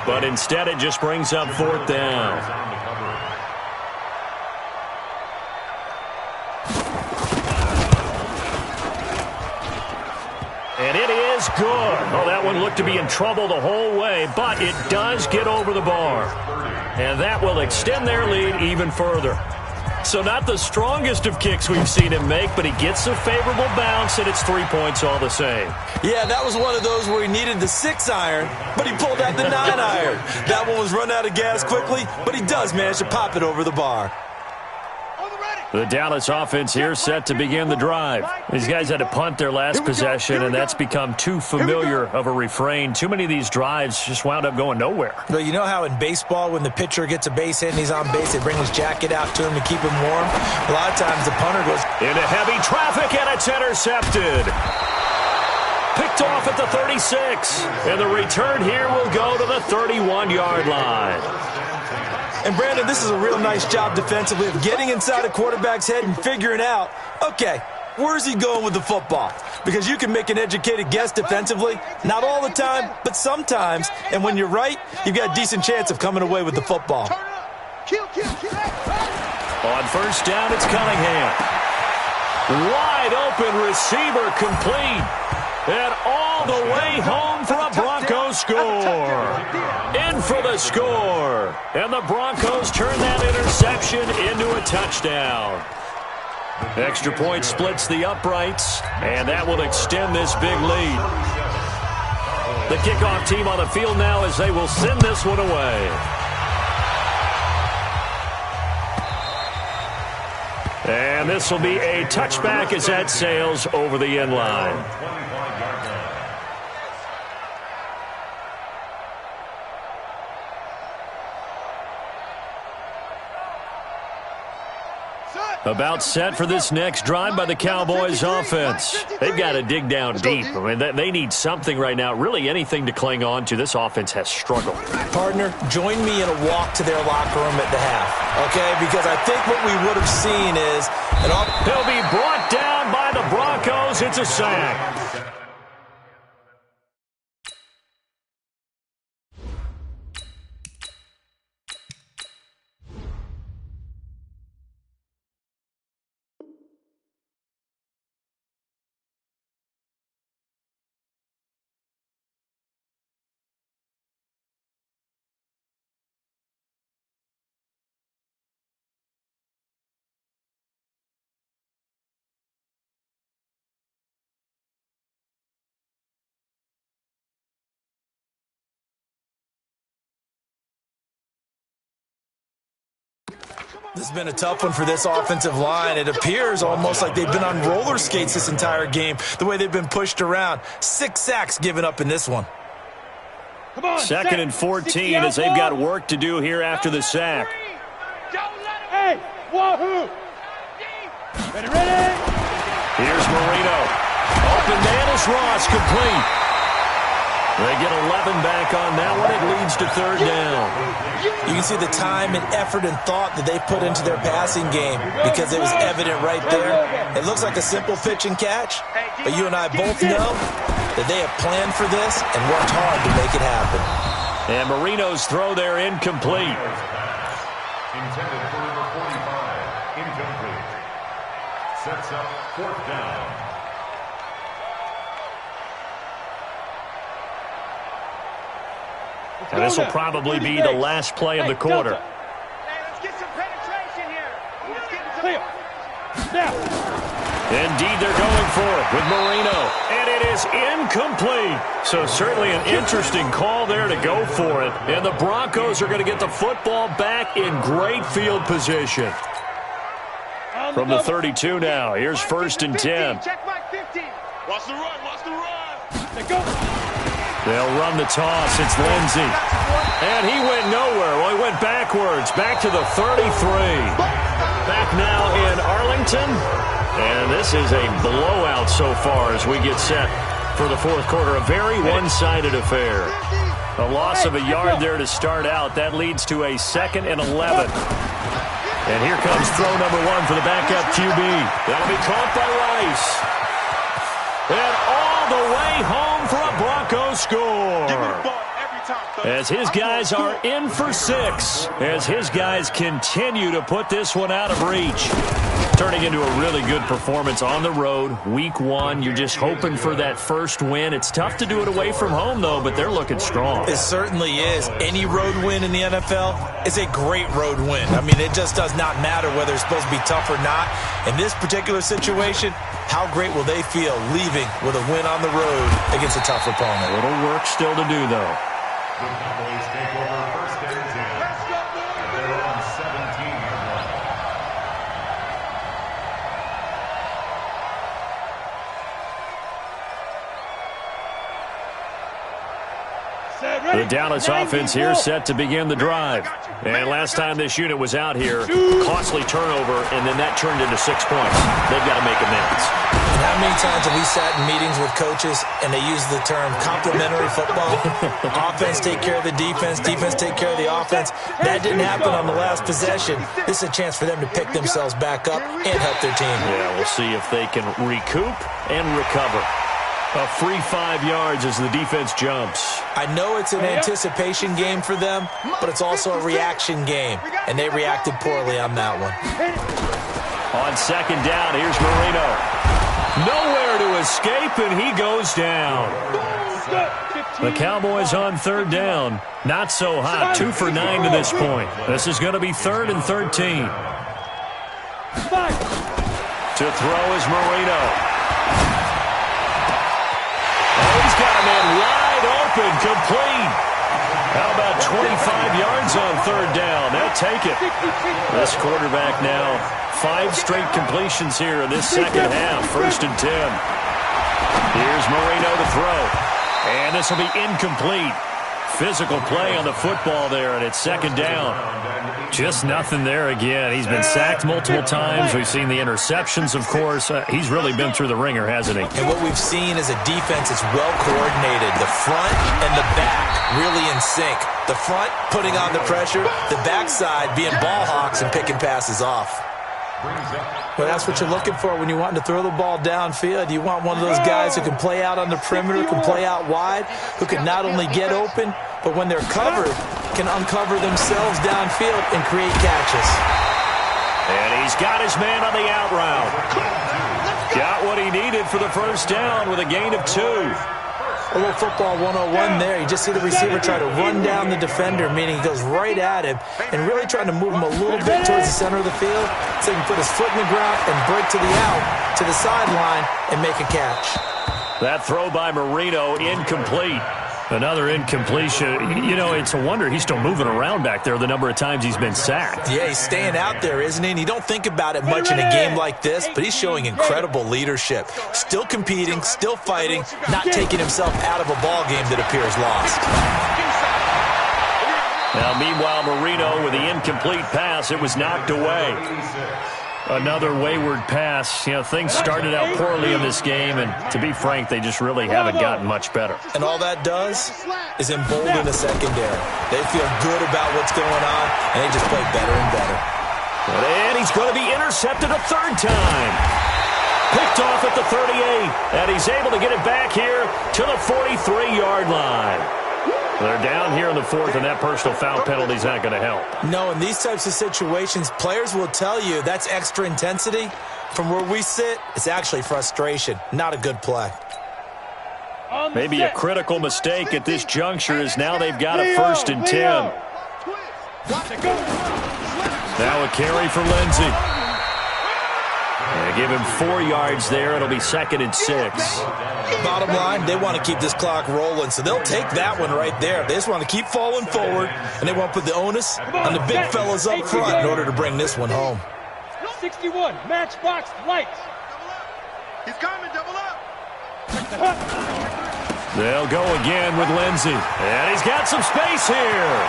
but instead it just brings up 4th down. And it is good. Oh, that one looked to be in trouble the whole way, but it does get over the bar. And that will extend their lead even further. So not the strongest of kicks we've seen him make, but he gets a favorable bounce, and it's 3 points all the same. Yeah, that was one of those where he needed the 6-iron, but he pulled out the 9-iron. That one was run out of gas quickly, but he does manage to pop it over the bar. The Dallas offense here set to begin the drive. These guys had to punt their last possession, and that's become too familiar of a refrain. Too many of these drives just wound up going nowhere. Well, you know how in baseball when the pitcher gets a base hit and he's on base, they bring his jacket out to him to keep him warm? A lot of times the punter goes into heavy traffic, and it's intercepted. Picked off at the 36. And the return here will go to the 31-yard line. And, Brandon, this is a real nice job defensively of getting inside a quarterback's head and figuring out, okay, where's he going with the football? Because you can make an educated guess defensively, not all the time, but sometimes. And when you're right, you've got a decent chance of coming away with the football. On 1st down, it's Cunningham. Wide open receiver complete. And all the way home for a Broncos score. In for the score. And the Broncos turn that interception into a touchdown. Extra point splits the uprights, and that will extend this big lead. The kickoff team on the field now as they will send this one away. And this will be a touchback as that sails over the end line. About set for this next drive by the Cowboys offense. They've got to dig down deep. I mean, they need something right now, really anything to cling on to. This offense has struggled. Partner, join me in a walk to their locker room at the half, okay? Because I think what we would have seen is he'll be brought down by the Broncos. It's a sack. This has been a tough one for this offensive line. It appears almost like they've been on roller skates this entire game, the way they've been pushed around. 6 sacks given up in this one. Come on, 2nd and 14 as they've got work to do here after the sack. Hey, wahoo! Ready? Here's Marino. Open man is Ross, complete. They get 11 back on that one. It leads to 3rd down. You can see the time and effort and thought that they put into their passing game because it was evident right there. It looks like a simple pitch and catch, but you and I both know that they have planned for this and worked hard to make it happen. And Marino's throw there incomplete. Intended for number 45. Incomplete. Sets up 4th down. And this will probably be the last play of the quarter. Let's get some penetration here. Indeed, they're going for it with Marino. And it is incomplete. So certainly an interesting call there to go for it. And the Broncos are going to get the football back in great field position. From the 32 now, here's 1st and 10. Check my 50. Watch the run. Let's go. They'll run the toss. It's Lindsey. And he went nowhere. Well, he went backwards. Back to the 33. Back now in Arlington. And this is a blowout so far as we get set for the 4th quarter. A very one-sided affair. A loss of a yard there to start out. That leads to a 2nd and 11. And here comes throw number 1 for the backup QB. That'll be caught by Rice. And all the way home for a Bronco score. As his guys are in for 6. As his guys continue to put this one out of reach. Turning into a really good performance on the road. Week 1, you're just hoping for that first win. It's tough to do it away from home, though, but they're looking strong. It certainly is. Any road win in the NFL is a great road win. I mean, it just does not matter whether it's supposed to be tough or not. In this particular situation, how great will they feel leaving with a win on the road against a tough opponent? A little work still to do, though. The Cowboys take over 1st and 10 at their own 17-yard line. The Dallas offense here set to begin the drive. And last time this unit was out here, costly turnover, and then that turned into 6 points. They've got to make amends. And how many times have we sat in meetings with coaches and they use the term complementary football? Offense take care of the defense, defense take care of the offense. That didn't happen on the last possession. This is a chance for them to pick themselves back up and help their team. Yeah, we'll see if they can recoup and recover. A free 5 yards as the defense jumps. I know it's an anticipation game for them, but it's also a reaction game, and they reacted poorly on that one. On 2nd down, here's Marino. Nowhere to escape, and he goes down. The Cowboys on 3rd down. Not so hot. 2 for 9 to this point. This is going to be 3rd and 13. To throw is Marino. He's got a man wide open, complete. How about 25 yards on 3rd down? They'll take it. This quarterback now, 5 straight completions here in this 2nd half. 1st and 10. Here's Marino to throw. And this will be incomplete. Physical play on the football there, and it's 2nd down. Just nothing there again. He's been sacked multiple times. We've seen the interceptions, of course. He's really been through the ringer, hasn't he? And what we've seen is a defense that's well coordinated. The front and the back really in sync. The front putting on the pressure, the backside being ball hawks and picking passes off. Well, that's what you're looking for when you want to throw the ball downfield. You want one of those guys who can play out on the perimeter, can play out wide, who can not only get open, but when they're covered, can uncover themselves downfield and create catches. And he's got his man on the out route. Got what he needed for the 1st down with a gain of 2. A little football 101 there. You just see the receiver try to run down the defender, meaning he goes right at him and really trying to move him a little bit towards the center of the field so he can put his foot in the ground and break to the out, to the sideline, and make a catch. That throw by Marino incomplete. Another incompletion. You know, it's a wonder he's still moving around back there the number of times he's been sacked. Yeah, he's staying out there, isn't he? And you don't think about it much in a game like this, but he's showing incredible leadership. Still competing, still fighting, not taking himself out of a ball game that appears lost. Now, meanwhile, Marino with the incomplete pass. It was knocked away. Another wayward pass. You know, things started out poorly in this game, and to be frank, they just really haven't gotten much better. And all that does is embolden the secondary. They feel good about what's going on, and they just play better and better. And he's going to be intercepted a third time. Picked off at the 38, and he's able to get it back here to the 43-yard line. They're down here in the fourth, and that personal foul penalty is not going to help. No, in these types of situations, players will tell you that's extra intensity. From where we sit, it's actually frustration. Not a good play. Maybe a critical mistake at this juncture is now they've got a 1st and 10. Now a carry for Lindsey. They give him 4 yards there. It'll be 2nd and 6. Bottom line, they want to keep this clock rolling, so they'll take that one right there. They just want to keep falling forward, and they want to put the onus on the big fellas up front in order to bring this one home. 61, matchbox lights. He's coming, double up. They'll go again with Lindsey. And he's got some space here.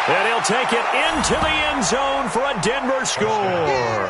And he'll take it into the end zone for a Denver score.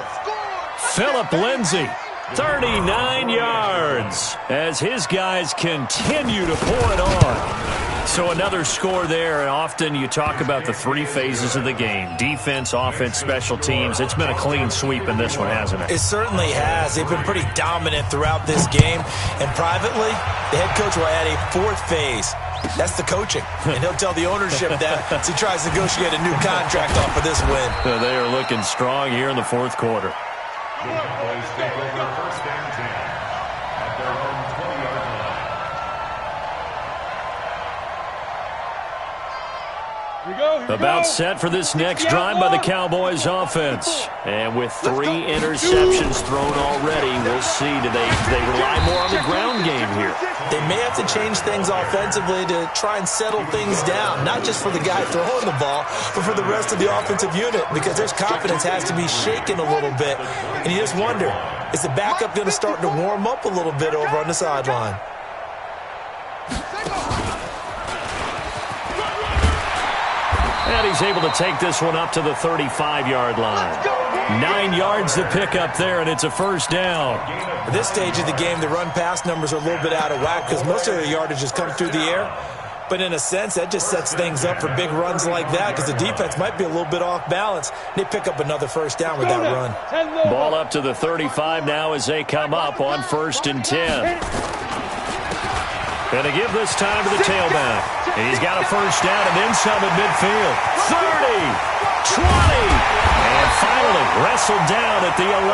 Phillip Lindsey, 39 yards, as his guys continue to pour it on. So another score there, and often you talk about the 3 phases of the game. Defense, offense, special teams. It's been a clean sweep in this one, hasn't it? It certainly has. They've been pretty dominant throughout this game. And privately, the head coach will add a 4th phase. That's the coaching. And he'll tell the ownership that as he tries to negotiate a new contract off of this win. They are looking strong here in the 4th quarter. Cowboys take over 1st and 10 at their own 20-yard line. About set for this next drive by the Cowboys offense. And with 3 interceptions thrown already, we'll see. Do they rely more on the ground game here? They may have to change things offensively to try and settle things down, not just for the guy throwing the ball, but for the rest of the offensive unit, because their confidence has to be shaken a little bit. And you just wonder, is the backup going to start to warm up a little bit over on the sideline? And he's able to take this one up to the 35-yard line. 9 yards to pick up there, and it's a 1st down. At this stage of the game, the run-pass numbers are a little bit out of whack because most of their yardage has come through the air. But in a sense, that just sets things up for big runs like that because the defense might be a little bit off balance. They pick up another 1st down with that run. Ball up to the 35 now as they come up on 1st and 10. And to give this time to the tailback. He's got a 1st down and then some at midfield. 30, 20, and finally wrestled down at the 11.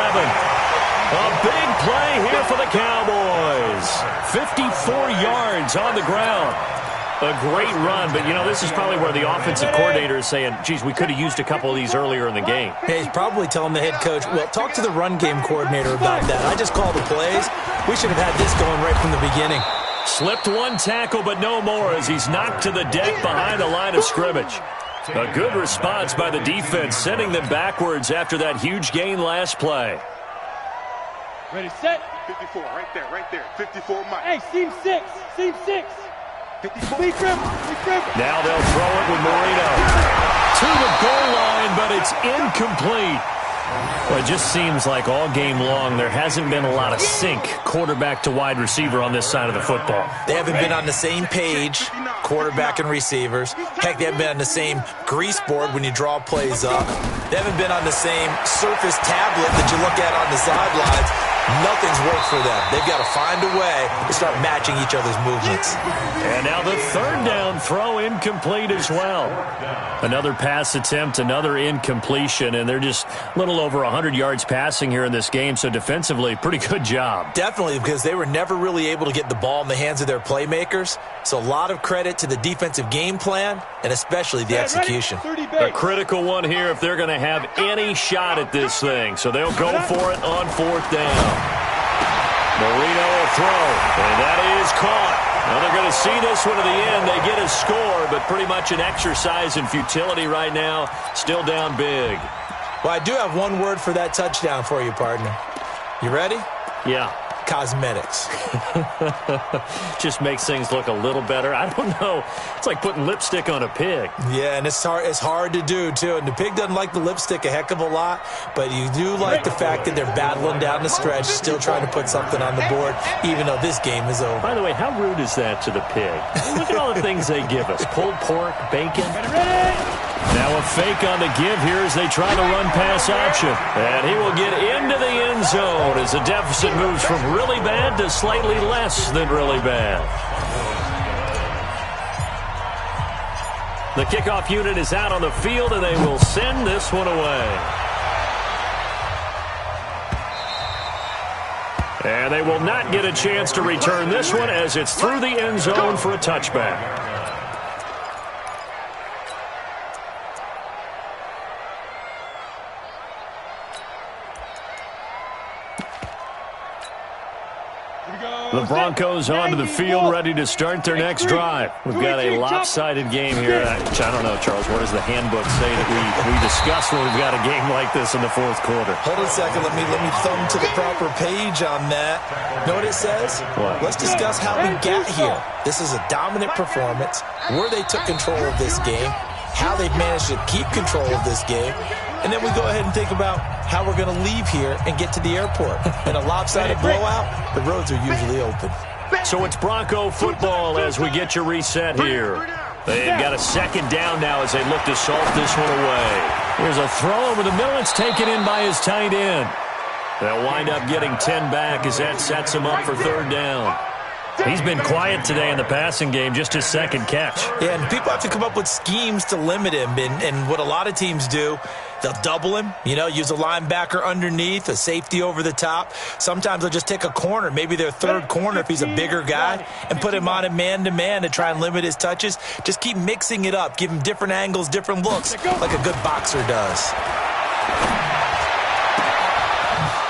A big play here for the Cowboys. 54 yards on the ground. A great run, but, you know, this is probably where the offensive coordinator is saying, geez, we could have used a couple of these earlier in the game. Hey, he's probably telling the head coach, well, talk to the run game coordinator about that. I just called the plays. We should have had this going right from the beginning. Slipped 1 tackle, but no more as he's knocked to the deck behind the line of scrimmage. A good response by the defense, sending them backwards after that huge gain last play. Ready, set. 54, right there. 54, Mike. Hey, seam 6. 54. Lee Griffin. Now they'll throw it with Marino. To the goal line, but it's incomplete. Well, it just seems like all game long there hasn't been a lot of sync quarterback to wide receiver on this side of the football. They haven't been on the same page, quarterback and receivers. Heck, they haven't been on the same grease board when you draw plays up. They haven't been on the same surface tablet that you look at on the sidelines. Nothing's worked for them. They've got to find a way to start matching each other's movements. And now the 3rd down throw incomplete as well. Another pass attempt, another incompletion, and they're just a little over 100 yards passing here in this game, so defensively, pretty good job. Definitely, because they were never really able to get the ball in the hands of their playmakers. So a lot of credit to the defensive game plan and especially the execution. A critical one here if they're going to have any shot at this thing. So they'll go for it on 4th down. Marino will throw, and that is caught. Well, they're going to see this one to the end. They get a score, but pretty much an exercise in futility right now. Still down big. Well, I do have one word for that touchdown for you, partner. You ready? Yeah. Cosmetics. Just makes things look a little better. I don't know. It's like putting lipstick on a pig. Yeah, and it's hard to do, too. And the pig doesn't like the lipstick a heck of a lot, but you do like the fact that they're battling down the stretch, still trying to put something on the board, even though this game is over. By the way, how rude is that to the pig? Look at all the things they give us. Pulled pork, bacon. Now a fake on the give here as they try to run pass option. And he will get into the end zone as the deficit moves from really bad to slightly less than really bad. The kickoff unit is out on the field, and they will send this one away. And they will not get a chance to return this one as it's through the end zone for a touchback. The Broncos onto the field, ready to start their next drive. We've got a lopsided game here. I don't know, Charles, what does the handbook say that we discuss when we've got a game like this in the fourth quarter? Hold on a second. Let me thumb to the proper page on that. Know what it says? What? Let's discuss how we got here. This is a dominant performance, where they took control of this game, how they've managed to keep control of this game, and then we go ahead and think about how we're going to leave here and get to the airport. In a lopsided blowout, the roads are usually open. So it's Bronco football as we get your reset here. They've got a second down now as they look to salt this one away. Here's a throw over the middle. It's taken in by his tight end. They'll wind up getting 10 back as that sets him up for third down. He's been quiet today in the passing game, just his second catch. Yeah, and people have to come up with schemes to limit him. And what a lot of teams do, they'll double him, use a linebacker underneath, a safety over the top. Sometimes they'll just take a corner, maybe their third corner if he's a bigger guy, and put him on a man-to-man to try and limit his touches. Just keep mixing it up. Give him different angles, different looks, like a good boxer does.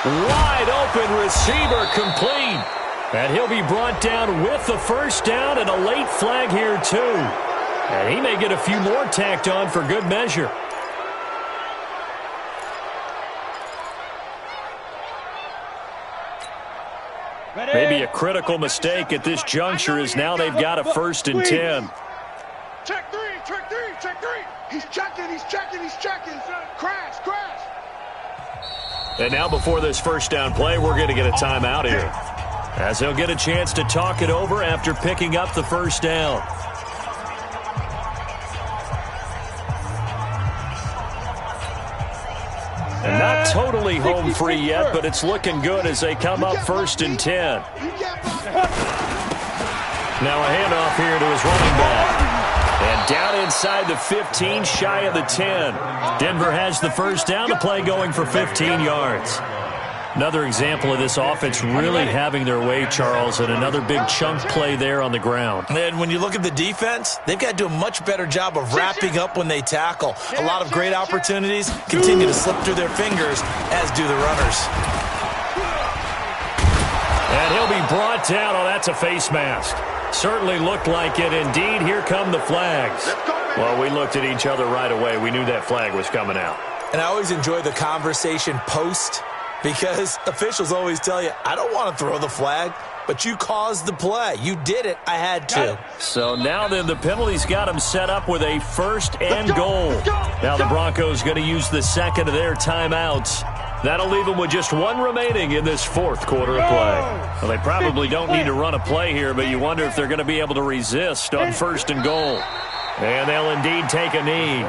Wide open receiver complete. And he'll be brought down with the first down and a late flag here, too. And he may get a few more tacked on for good measure. Maybe a critical mistake at this juncture is now they've got a 1st and 10. Check three, check three, check three. He's checking, he's checking, he's checking. Crash, crash. And now before this first down play, we're going to get a timeout here, as he'll get a chance to talk it over after picking up the first down. And not totally home free yet, but it's looking good as they come up 1st and 10. Now a handoff here to his running back. And down inside the 15, shy of the 10. Denver has the first down, the play going for 15 yards. Another example of this offense really having their way, Charles, and another big chunk play there on the ground. And when you look at the defense, they've got to do a much better job of wrapping up when they tackle. A lot of great opportunities continue to slip through their fingers, as do the runners. And he'll be brought down. Oh, that's a face mask. Certainly looked like it. Indeed, here come the flags. Well, we looked at each other right away. We knew that flag was coming out. And I always enjoy the conversation post, because officials always tell you, I don't want to throw the flag, but you caused the play. You did it. I had to. So now then the penalty's got them set up with a 1st and goal. Now the Broncos going to use the second of their timeouts. That'll leave them with just one remaining in this fourth quarter of play. Well, they probably don't need to run a play here, but you wonder if they're going to be able to resist on 1st and goal. And they'll indeed take a knee.